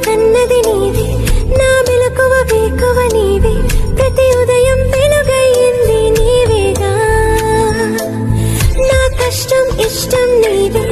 కన్నది నీవే, నా మెలకువ వేకువ నీవే, ప్రతి ఉదయం వెలుగయ్యింది నీవేగా. నా కష్టం ఇష్టం నీవే,